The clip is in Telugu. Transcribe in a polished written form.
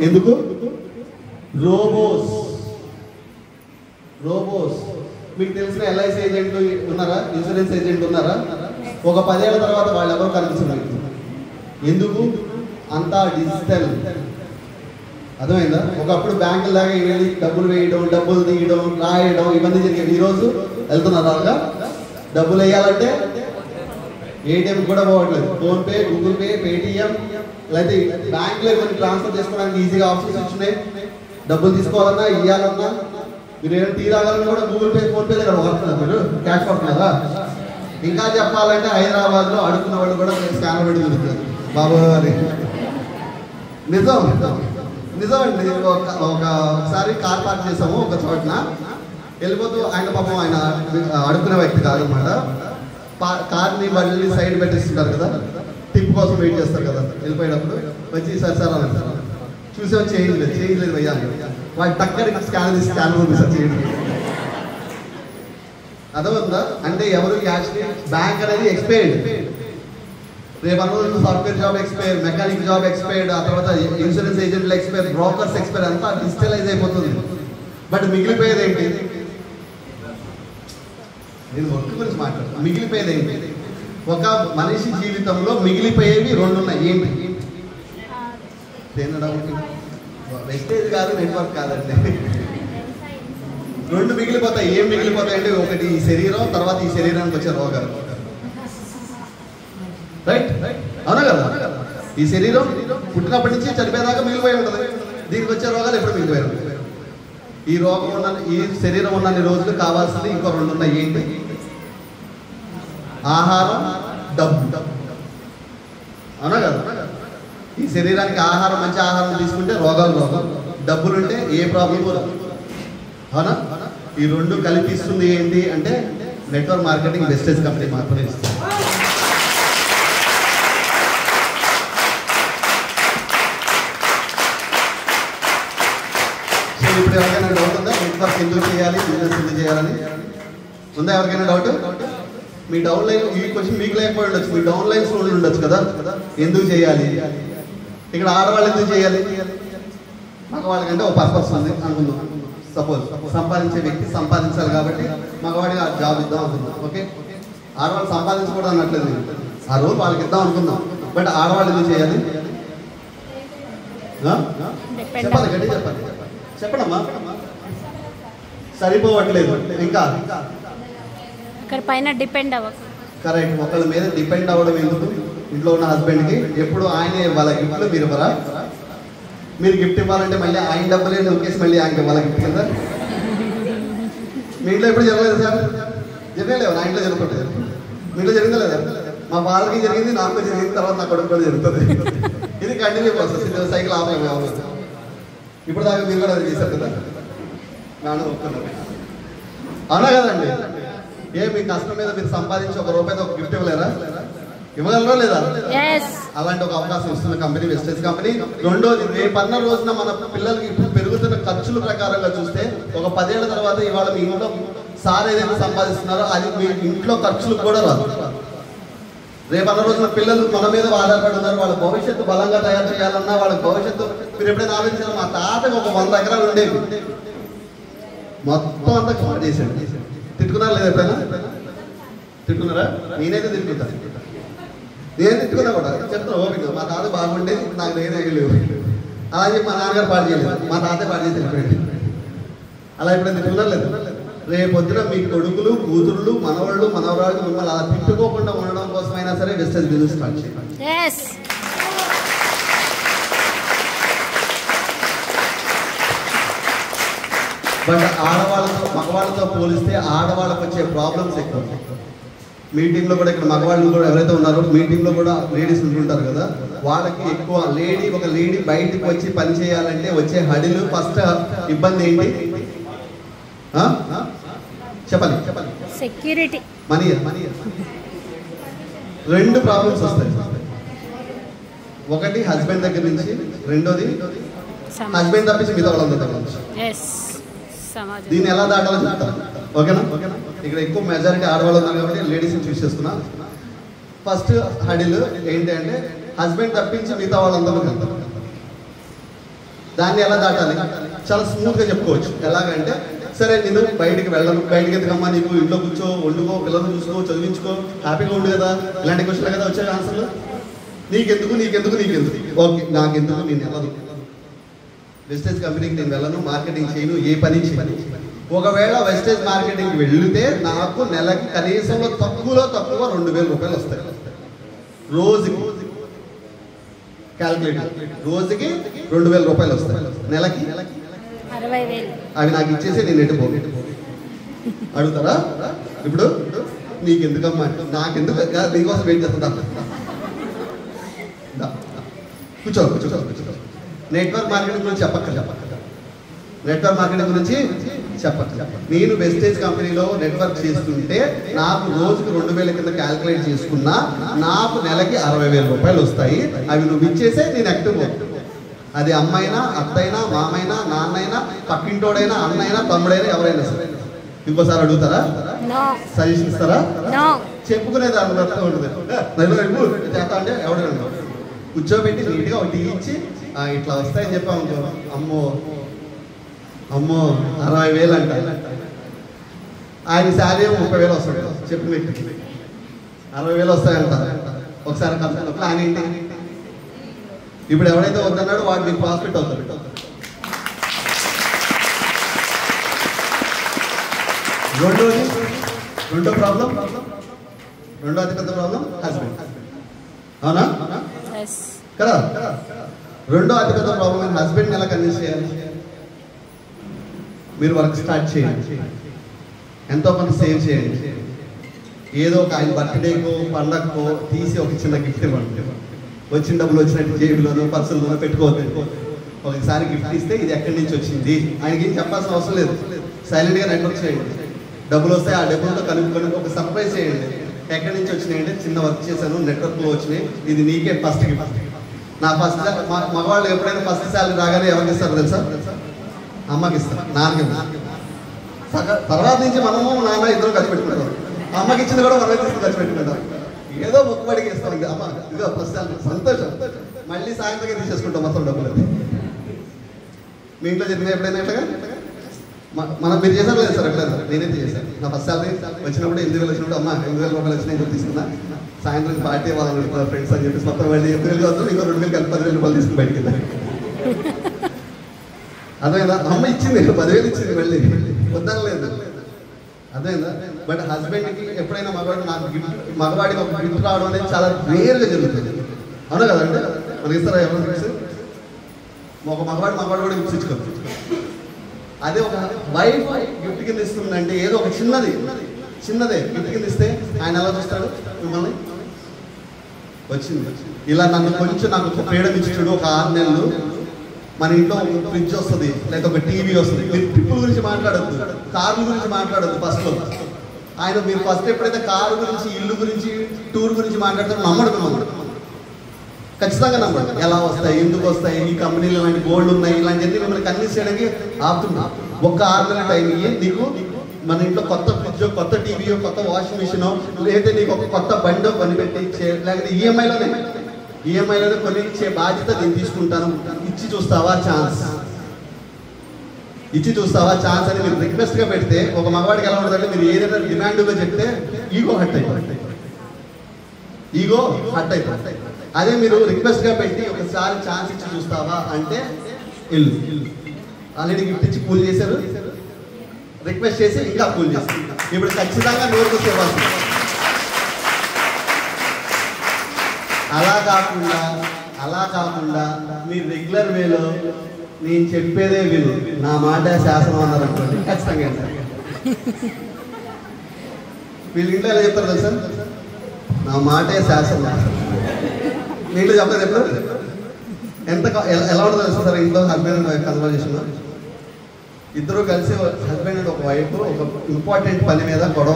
ఎందుకు? రోబోస్. మీకు తెలిసిన ఎల్ఐసి ఏజెంట్లు ఉన్నారా? ఇన్సూరెన్స్ ఏజెంట్ ఉన్నారా? ఒక 10 ఏళ్ల తర్వాత వాళ్ళు ఎవరు కనిపిస్తున్నారు. ఎందుకు? అంతా డిజిటల్. అర్థమైందా? ఒకప్పుడు బ్యాంకుల దాకా వెళ్ళి డబ్బులు వేయడం, డబ్బులు తీయడం, రాయడం ఇవన్నీ జరిగేవి. ఈరోజు వెళ్తున్నారు అలాగా. డబ్బులు వేయాలంటే ఏటీఎం కూడా పోవట్లేదు. ఫోన్పే, గూగుల్ పే, పేటిఎం, లేకపోతే బ్యాంకులో కొన్ని ట్రాన్స్ఫర్ చేసుకోవడానికి ఈజీగా ఆప్షన్స్ ఇచ్చినాయి. డబ్బులు తీసుకోవాలన్నా ఇవ్వాలన్నా మీరు ఏమైనా టీ రావాలన్నా కూడా గూగుల్ పే, ఫోన్పే దగ్గర వాడుతున్నారు. మీరు క్యాష్ పడుతున్నారా? ఇంకా చెప్పాలంటే హైదరాబాద్లో అడుగుతున్న వాళ్ళు కూడా స్కానర్ పెట్టి దొరుకుతుంది బాబు గారి. నిజమండి. ఒకసారి కార్ పార్క్ చేసాము ఒక చోటన. వెళ్ళిపోతూ ఆయన పాపం ఆయన అడుక్కునే వ్యక్తి కాదనమాట. కార్ని బండిని సైడ్ పెట్టేస్తుంటారు కదా, టిప్ కోసం వెయిట్ చేస్తారు కదా. వెళ్ళిపోయేటప్పుడు వచ్చి సార్ అని చూసే చేంజ్ లేదు భయ్యా. వాడి టక్కడికి స్కాన్ ఉంది సార్ చేయండి. అర్థమవుతుందా? అంటే ఎవరు యాక్చువల్లీ బ్యాంక్ అనేది ఎక్స్పైర్డ్. రేపు అన్న software job expire, mechanic job expired, ఆ తర్వాత ఇన్సూరెన్స్ ఏజెంట్లు ఎక్స్పైర్, బ్రోకర్స్ ఎక్స్పైర్, అంతా డిజిటలైజ్ అయిపోతుంది. బట్ మిగిలిపోయేది ఏంటి? నేను వర్క్ గురించి మాట్లాడుతాను. మిగిలిపోయేది ఏంటి? ఒక మనిషి జీవితంలో మిగిలిపోయేవి 2 ఉన్నాయి. ఏంటి? వెస్టేజ్ కాదు, నెట్వర్క్ కాదండి. 2 మిగిలిపోతాయి. ఏం మిగిలిపోతాయి అంటే, ఒకటి ఈ శరీరం, తర్వాత ఈ శరీరానికి వచ్చే రోగాలు. రైట్? అవునా కదా? ఈ శరీరం పుట్టినప్పటి నుంచి చనిపోయేదాకా మిగిలిపోయి ఉంటుంది. దీనికి వచ్చే రోగాలు ఎప్పుడు మిగిలిపోయి ఉంటాయి. ఈ రోగం ఉన్న, ఈ శరీరం ఉన్నన్ని రోజులు కావాల్సింది ఇంకో 2 ఉన్నాయి. ఏంటి? ఆహారం, డబ్బు. అవునా కదా? ఈ శరీరానికి ఆహారం, మంచి ఆహారం తీసుకుంటే రోగాలు, డబ్బులుంటే ఏ ప్రాబ్లము రాదు. అవునా? ఈ 2 కలిపిస్తుంది ఏంటి అంటే నెట్వర్క్ మార్కెటింగ్ వెస్టేజ్ కంపెనీ మాత్రమే ఇస్తుంది. సో ఇప్పుడు ఎవరికైనా డౌట్ ఉందా? నెట్వర్క్ ఎందుకు చేయాలి, బిజినెస్ ఎందుకు చేయాలని ఉందా? ఎవరికైనా డౌట్? మీ డౌన్ లైన్ ఈ క్వశ్చన్ మీకు లేకపోయి ఉండొచ్చు, మీ డౌన్ లైన్స్ ఉండొచ్చు కదా. ఎందుకు చేయాలి? ఇక్కడ ఆడవాళ్ళు ఎందుకు చేయాలి? మగవాళ్ళకంటే ఒక పర్పస్ ఉంది అనుకుందాం. సపోజ్ సంపాదించే వ్యక్తి సంపాదించాలి కాబట్టి మగవాడికి ఆ జాబ్ ఇద్దాం అనుకుందాం. ఓకే, ఆడవాళ్ళు సంపాదించకూడదు అన్నట్లేదు. ఆ రోజు వాళ్ళకి ఇద్దాం అనుకుందాం. బట్ ఆడవాళ్ళు ఎందుకు చేయాలి? చెప్పాలి, గట్టి చెప్పాలి. చెప్పడమ్మా. సరిపోవట్లేదు. ఇంకా పైన డిపెండ్ అవ్వ. కరెక్ట్. ఒకళ్ళ మీద డిపెండ్ అవ్వడం ఎందుకు? ఇంట్లో ఉన్న హస్బెండ్కి ఎప్పుడు ఆయనే ఇవ్వాలి గిఫ్ట్లు, మీరు ఇవ్వరా? మీరు గిఫ్ట్ ఇవ్వాలంటే మళ్ళీ ఆయన డబ్బులే నొక్కేసి మళ్ళీ ఆయనకి ఇవ్వాలి గిఫ్ట్ కదా. మీ ఇంట్లో ఎప్పుడు జరగలేదు సార్? జరగలేవు. నా ఇంట్లో జరుగుతుంది. మీ ఇంట్లో జరిగిందా లేదా? మా ఫాదర్కి జరిగింది, నాకు జరిగిన తర్వాత నా కొడుకు కూడా జరుగుతుంది. ఇది కంటిన్యూ ప్రాసెస్. ఇది సైకిల్ ఆపలేదు. ఇప్పుడు దాకా మీరు కూడా అది చేశారు కదా. నాన్న ఒప్పుకున్నారు. అవునా కదండి? మీ కష్టం మీద మీరు సంపాదించి ₹1 ఒక గిఫ్ట్ ఇవ్వలేరా? ఇవ్వగలరా లేదా? అలాంటి ఒక అవకాశం ఇస్తున్న కంపెనీ వెస్టేజ్ కంపెనీ. రెండోది, రేపన్న రోజున మన పిల్లలకి ఇప్పుడు పెరుగుతున్న ఖర్చుల ప్రకారంగా చూస్తే ఒక 10 ఏళ్ల తర్వాత ఇవాళ మీ ఇంట్లో సార్ ఏదైతే సంపాదిస్తున్నారో అది మీ ఇంట్లో ఖర్చులకు కూడా రాదు. రేపన్న రోజున పిల్లలు మన మీద ఆధారపడి ఉన్నారు. వాళ్ళ భవిష్యత్తు బలంగా తయారు చేయాలన్నా, వాళ్ళ భవిష్యత్తు మీరు ఎప్పుడైనా ఆలోచించారు? మా తాతకు ఒక 100 ఎకరాలు ఉండేవి, మొత్తం అంతా కవర్ చేశాడు. తిట్టుకున్నారా లేదా? ఎప్పుడైనా తిట్టుకున్నారా? నేనైతే తిట్టుకుంటా. నేను తిట్టుకున్నా కూడా చెప్తాను ఓపిక. మా తాత బాగుండేది, నాకు నేనే లేవు. అలా చెప్పి మా నాన్నగారు పాడు చేయలేదు, మా తాతే పాడు చేసి వెళ్ళిపోయింది. అలా ఎప్పుడైనా తిట్టుకున్నారు లేదు? రేపొద్దున మీ కొడుకులు, కూతుళ్ళు, మనవాళ్ళు, మనవరాళ్ళు మిమ్మల్ని అలా తిట్టుకోకుండా ఉండడం కోసమైనా సరే వెస్టేజ్ బిజినెస్ స్టార్ట్ చేయాలి. బట్ ఆడవాళ్ళతో మగవాళ్ళతో పోలిస్తే ఆడవాళ్ళకు వచ్చే ప్రాబ్లమ్స్ ఎక్కువ. మీటింగ్లో కూడా ఇక్కడ మగవాళ్ళు కూడా ఎవరైతే ఉన్నారో మీటింగ్లో కూడా లేడీస్ ఉంటుంటారు కదా, వాళ్ళకి ఎక్కువ ఒక లేడీ బయటికి వచ్చి పని చేయాలంటే వచ్చే హడిలు, ఫస్ట్ ఇబ్బంది ఏంటి చెప్పాలి? Security, money. 2 ప్రాబ్లమ్స్ వస్తాయి. ఒకటి హస్బెండ్ దగ్గర నుంచి, రెండోది హస్బెండ్ తప్పించి మిగతా వాళ్ళందరి దగ్గర నుంచి. దీన్ని ఎలా దాటాలో చెప్తాను. ఓకేనా? ఇక్కడ ఎక్కువ మెజారిటీ ఆడవాళ్ళు ఉన్నారు కాబట్టి లేడీస్ని చూస్ చేసుకున్నా. ఫస్ట్ హడిల్ ఏంటి అంటే హస్బెండ్ తప్పించి మిగతా వాళ్ళందరూ. దాన్ని ఎలా దాటాలి? చాలా స్మూత్గా చెప్పుకోవచ్చు. ఎలాగంటే, సరే నేను బయటికి వెళ్ళను, బయటికి ఎందుకమ్మా, నీకు ఇంట్లో కూర్చో, వండుకో, పిల్లలు చూసుకో, చదివించుకో, హ్యాపీగా ఉండు కదా, ఇలాంటి క్వశ్చన్లు కదా వచ్చాయి ఆన్సర్లు. నీకెందుకు నీకెందుకు నీకెందుకు, ఓకే నాకెందుకు, నేను వెళ్ళను, వెస్టేజ్ కంపెనీకి నేను వెళ్ళను, మార్కెటింగ్ చేయను, ఏ పని చేయను. ఒకవేళ వెస్టేజ్ మార్కెటింగ్కి వెళితే నాకు నెలకి కనీసంలో తక్కువ 2,000 రూపాయలు వస్తాయి. రోజుకి క్యాల్కులేటర్, రోజుకి 2,000 రూపాయలు వస్తాయి. నెలకి 60,000. అవి నాకు ఇచ్చేసి నేను ఎటు పోను. అడుగుతారా? ఇప్పుడు నీకెందుకమ్మా, నాకెందుకు, నీకోసం వెయిట్ చేస్తుందా? కూర్చో. నెట్వర్క్ మార్కెటింగ్ గురించి చెప్పక్క. నెట్వర్క్ మార్కెటింగ్ గురించి చెప్పక్క. నేను వెస్టేజ్ కంపెనీలో నెట్వర్క్ చేస్తుంటే నాకు రోజుకి 2,000 కింద క్యాల్కులేట్ చేసుకున్నా నాకు నెలకి 60,000 రూపాయలు వస్తాయి. అవి నువ్వు ఇచ్చేసే నేను యాక్టివ్. అది అమ్మైనా, అత్తైనా, మామైనా, నాన్నైనా, పక్కింటోడైనా, అన్నైనా, తమ్ముడైనా, ఎవరైనా సరే. ఇంకోసారి అడుగుతారా? సజెషన్ ఇస్తారా? చెప్పుకునే దాని బట్టి ఉంటుంది. చేస్తా అంటే ఎవడైనా కూర్చోబెట్టి నీట్గా ఒకటి ఇచ్చి ఇట్లా వస్తాయని చెప్పాము. అమ్మో 60,000 అంట. ఆయన శాలరీ 30,000 వస్తాడు. చెప్పిన వ్యక్తికి 60,000 వస్తాయంట. ఒకసారి కంపెనీ ప్లాన్ ఏంటి? ఇప్పుడు ఎవడైతే వద్దన్నాడో వాడు మీకు ప్రాఫిట్ అవుతాడు. రెండో ప్రాబ్లం, రెండో అతిపెద్ద ప్రాబ్లం హస్బెండ్. అవునా కదా? రెండో అతిపెద్ద ప్రాబ్లం హస్బెండ్ ఎలా కన్విన్స్ చేయాలి? మీరు వర్క్ స్టార్ట్ చేయండి, ఎంతో కొంత సేవ్ చేయండి, ఏదో ఒక ఆయన బర్త్డేకో పండగకో తీసి ఒక చిన్న గిఫ్ట్ ఇవ్వండి. వచ్చిన డబ్బులు వచ్చినట్టు జేబులోనో పర్సుల్లోనో పెట్టుకోవద్దు. ఒకసారి గిఫ్ట్ ఇస్తే ఇది ఎక్కడి నుంచి వచ్చింది ఆయనకి ఏం చెప్పాల్సిన అవసరం లేదు. సైలెంట్గా నెట్వర్క్ చేయండి. డబ్బులు వస్తాయి, ఆ డబ్బులతో కనుక్కొని ఒక సర్ప్రైజ్ చేయండి. ఎక్కడి నుంచి వచ్చినాయి అంటే, చిన్న వర్క్ చేశాను, నెట్వర్క్లో వచ్చినాయి, ఇది నీకే ఫస్ట్ గిఫ్ట్. నా ఫస్ట్ మగవాళ్ళు ఎప్పుడైనా ఫస్ట్ శాలరీ రాగానే ఎవరికి ఇస్తారు తెలుసా? అమ్మకి ఇస్తారు, నాన్నకి. తర్వాత నుంచి మనము నాన్న ఇద్దరు ఖర్చు పెట్టుకుంటాం. అమ్మకి ఇచ్చింది కూడా మనం ఖర్చు పెట్టుకుంటాం. ఏదో మొక్కుబడికి ఇస్తాం. అమ్మ ఇదిగో ఫస్ట్ శాలరీ, సంతోషం. మళ్ళీ సాయంత్రం తీసేసుకుంటాం మొత్తం డబ్బులు. మీ ఇంట్లో జరిగిన ఎప్పుడైనా ఎట్లాగా మనం మీరు చేశారు లేదు సార్? ఎట్లేదు, నేనైతే చేశాను. నా ఫస్ట్ శాలరీ వచ్చినప్పుడు 8,000 వచ్చినప్పుడు అమ్మ 8,000 రూపాయలు వచ్చినాయి చెప్పి తీసుకున్నా. సాయంత్రం పార్టీ వాళ్ళు ఫ్రెండ్స్ అని చెప్పేసి మొత్తం మళ్ళీ 8,000 వస్తుంది, ఇంకో 2,000 కలిపి 10,000 రూపాయలు తీసుకుని బయటికి వెళ్ళాలి. అదేనా? అమ్మ ఇచ్చింది, 10,000 ఇచ్చింది, మళ్ళీ వద్దనలేదు. అదేనా? బట్ హస్బెండ్కి ఎప్పుడైనా మగవాడు నాకు గిఫ్ట్, మగవాడికి ఒక గిఫ్ట్ రావడం అనేది చాలా రేర్గా జరుగుతుంది. అవునా కదండి? మనకి ఇస్తారా ఎవరు గిఫ్ట్స్? ఒక మగవాడు కూడా గిఫ్ట్స్ ఇచ్చుకోవచ్చు. అదే ఒక వైఫ్ గిఫ్ట్ కింద ఇస్తుందంటే ఏదో ఒక చిన్నదే గిఫ్ట్ కింద ఇస్తే ఆయన ఎలా చూస్తాడు మిమ్మల్ని? వచ్చింది ఇలా నన్ను కొంచెం నాకు ఫ్రీడమ్ ఇచ్చాడు. ఒక 6 నెలలు మన ఇంట్లో ఫ్రిడ్జ్ వస్తుంది, లేదా ఒక టీవీ వస్తుంది. మీరు ట్రిప్పుల గురించి మాట్లాడద్దు, కార్ల గురించి మాట్లాడద్దు. ఫస్ట్లో ఆయన మీరు ఫస్ట్ ఎప్పుడైతే కారు గురించి, ఇల్లు గురించి, టూర్ గురించి మాట్లాడతారో నమ్మడు. ఖచ్చితంగా నమ్మడు. ఎలా వస్తాయి, ఎందుకు వస్తాయి, ఈ కంపెనీలో ఇలాంటి గోల్డ్ ఉన్నాయి, ఇలాంటివన్నీ మిమ్మల్ని కన్విన్స్ చేయడానికి ఆపుతున్నా. ఒక్క 6 నెలల టైం ఇయ్యి, నీకు మన ఇంట్లో కొత్త ఫ్రిడ్జో, కొత్త టీవీయో, కొత్త వాషింగ్ మిషనో, లేదా నీకు ఒక కొత్త బండో కొనిపెట్టి ఇచ్చే, లేకపోతే ఈఎంఐలోనే కొని ఇచ్చే బాధ్యత నేను తీసుకుంటాను. ఇచ్చి చూస్తావా ఛాన్స్ అని మీరు రిక్వెస్ట్గా పెడితే ఒక మగవాడికి ఎలా ఉంటుందంటే, మీరు ఏదైనా డిమాండ్గా చెప్తే ఈగో హట్ అయిపోతుంది. అదే మీరు రిక్వెస్ట్గా పెట్టి ఒకసారి ఛాన్స్ ఇచ్చి చూస్తావా అంటే ఇల్లు ఆల్రెడీ గిఫ్ట్ ఇచ్చి కూల్ చేశారు, రిక్వెస్ట్ చేసి ఇంకా కూల్ చేస్తారు. ఇప్పుడు ఖచ్చితంగా నోరుకు సేవాలి. అలా కాకుండా మీరు రెగ్యులర్ వేలో నేను చెప్పేదే విను, నా మాట శాసనం అన్నారనుకోండి, ఖచ్చితంగా వీళ్ళ ఇంట్లో ఎలా చెప్తారు కదా సార్? నా మాటే శాసనం. మీ ఇంట్లో చెప్పలేదు ఎప్పుడు? ఎలా ఉంటుంది సార్ ఇంట్లో హస్బెండ్ అండ్ వైఫ్ కన్వర్జేషన్? ఇద్దరు కలిసి హస్బెండ్ అండ్ ఒక వైఫ్ ఒక ఇంపార్టెంట్ పని మీద గొడవ